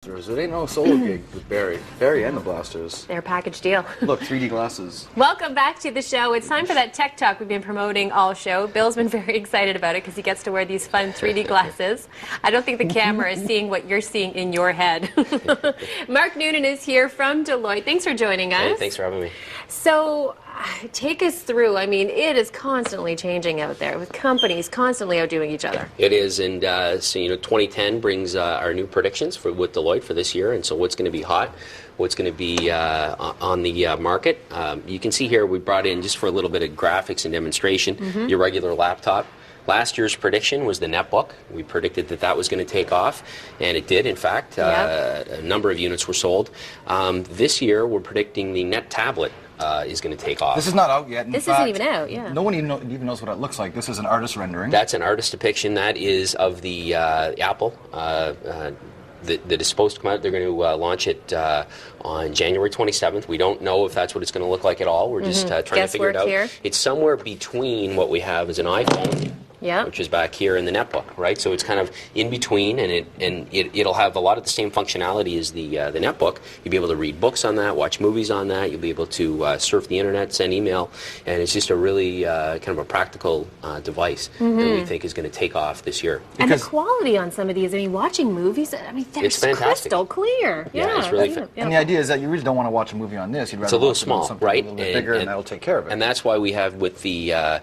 It ain't no solo gig with Barry and the Blasters. They're a package deal. Look, 3D glasses. Welcome back to the show. It's time for that tech talk we've been promoting all show. Bill's been very excited about it because he gets to wear these fun 3D glasses. I don't think the camera is seeing what you're seeing in your head. Mark Noonan is here from Deloitte. Thanks for joining us. Hey, thanks for having me. So, take us through. I mean, it is constantly changing out there with companies constantly outdoing each other. It is, and so 2010 brings our new predictions with Deloitte for this year, and so what's going to be hot, what's going to be on the market. You can see here we brought in, just for a little bit of graphics and demonstration, your regular laptop. Last year's prediction was the netbook. We predicted that was going to take off, and it did, in fact. A number of units were sold. This year, we're predicting the net tablet is going to take off. This is not out yet. This isn't even out, yeah. No one even knows what it looks like. This is an artist rendering. That's an artist depiction. That is of the Apple that is supposed to come out. They're going to launch it on January 27th. We don't know if that's what it's going to look like at all. We're just trying to figure it out. Here. It's somewhere between what we have as an iPhone, which is back here, in the netbook, right? So it's kind of in between, and it'll have a lot of the same functionality as the netbook. You'll be able to read books on that, watch movies on that. You'll be able to surf the internet, send email, and it's just a really kind of a practical device that we think is going to take off this year. And the quality on some of these, I mean, watching movies, I mean, they're crystal clear. Yeah, it's really fun. And the idea is that you really don't want to watch a movie on this. You'd rather it's a little watch small, something right? A little bit bigger, and that'll take care of it. And that's why we have with the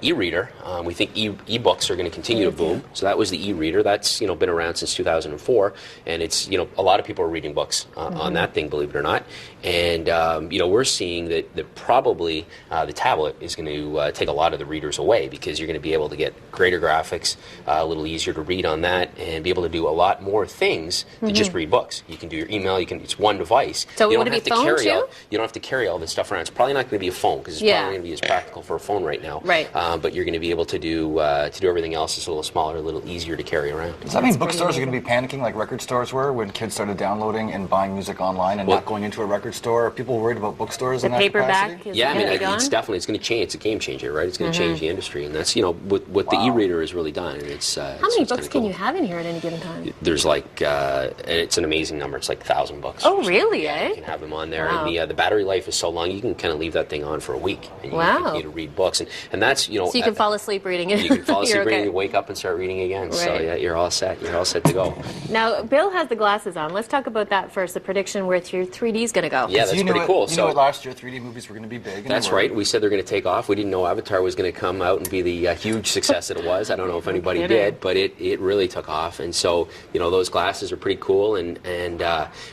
e-reader, we think e-books are going to continue to boom. So that was the e-reader. That's been around since 2004, and it's a lot of people are reading books on that thing, believe it or not. And we're seeing that probably the tablet is going to take a lot of the readers away, because you're going to be able to get greater graphics, a little easier to read on that, and be able to do a lot more things than just read books. You can do your email. It's one device. So you would it be phone too? You don't have to carry all this stuff around. It's probably not going to be a phone, because it's probably going to be as practical for a phone right now. Right. But you're going to be able to do everything else that's a little smaller, a little easier to carry around. Does that mean bookstores are going to be panicking like record stores were when kids started downloading and buying music online and not going into a record store? Are people worried about bookstores in that capacity? Paperback is it's going to change. It's a game changer, right? It's going to change the industry, and that's what the e-reader has really done. And it's how many books can you have in here at any given time? There's it's an amazing number. It's like 1,000 books. Oh, really? You can have them on there, and the battery life is so long you can kind of leave that thing on for a week, and you continue to read books, and that's So you can fall asleep reading it. You can fall asleep reading, and wake up and start reading again. Right. So yeah, you're all set. You're all set to go. Now, Bill has the glasses on. Let's talk about that first. The prediction where your 3D is going to go. Yeah, that's pretty cool. You know last year 3D movies were going to be big. That's right. We said they're going to take off. We didn't know Avatar was going to come out and be the huge success that it was. I don't know if anybody did, but it really took off. And so those glasses are pretty cool, and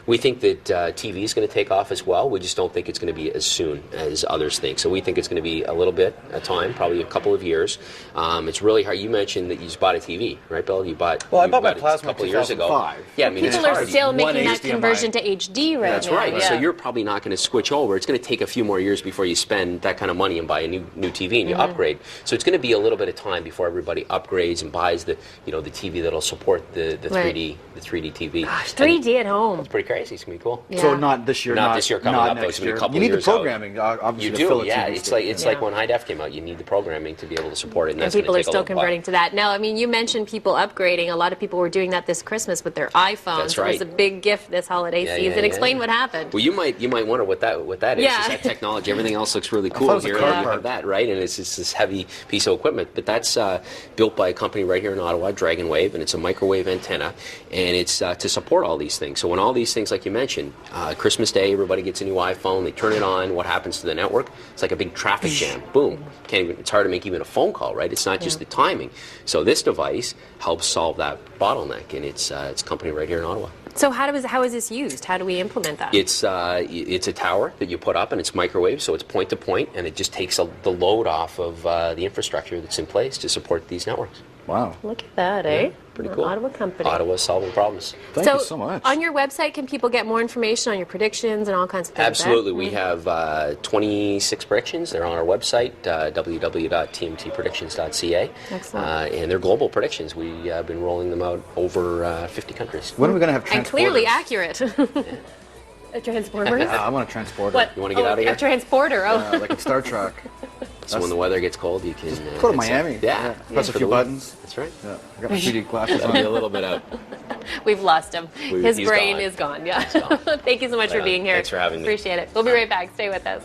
we think that TV is going to take off as well. We just don't think it's going to be as soon as others think. So we think it's going to be a little bit of time, probably a couple of years. It's really hard. You mentioned that you just bought a TV, right, Bill? I bought my plasma a couple of years ago. Yeah, I mean, people are still making that conversion to HD right now. That's right. Yeah. So you're probably not going to switch over. It's going to take a few more years before you spend that kind of money and buy a new TV and you upgrade. So it's going to be a little bit of time before everybody upgrades and buys the the TV that'll support the 3D TV. Gosh, 3D at home. It's pretty crazy. It's going to be cool. Yeah. So not this year. Not this year coming up. Next year. A couple you need years the programming, obviously. You to fill do. Yeah. It's like when high def came out. You need the programming to be able to support it, and that's people are still converting to that. Now, I mean, you mentioned people upgrading. A lot of people were doing that this Christmas with their iPhones. That's right. It was a big gift this holiday season. Explain what happened. Well, you might wonder what that is. Is that technology? Everything else looks really cool here. You have that, right? And it's just this heavy piece of equipment. But that's built by a company right here in Ottawa, Dragon Wave, and it's a microwave antenna, and it's to support all these things. So when all these things, like you mentioned, Christmas Day, everybody gets a new iPhone, they turn it on. What happens to the network? It's like a big traffic jam. Boom. It's hard to make even a phone call, right? It's not just the timing. So this device helps solve that bottleneck, and it's a company right here in Ottawa. So how is this used? How do we implement that? It's a tower that you put up, and it's microwave, so it's point to point, and it just takes the load off of the infrastructure that's in place to support these networks. Wow. Look at that, eh? Yeah, pretty cool. Ottawa company. Ottawa's solving problems. Thank you so much. On your website, can people get more information on your predictions and all kinds of things? Absolutely. We have 26 predictions. They're on our website, www.tmtpredictions.ca. Excellent. And they're global predictions. We have been rolling them out over 50 countries. When are we going to have transporters? And clearly accurate. A transporter? I want a transporter. What? You want to get out of here? A transporter. Oh. Like in Star Trek. So when the weather gets cold, you can go to Miami. Press a few buttons. That's right. Yeah. I got my 3D glasses on. Be a little bit out. We've lost him. His He's brain gone. is gone. Yeah. Thank you so much for being here. Thanks for having me. Appreciate it. We'll be right back. Stay with us.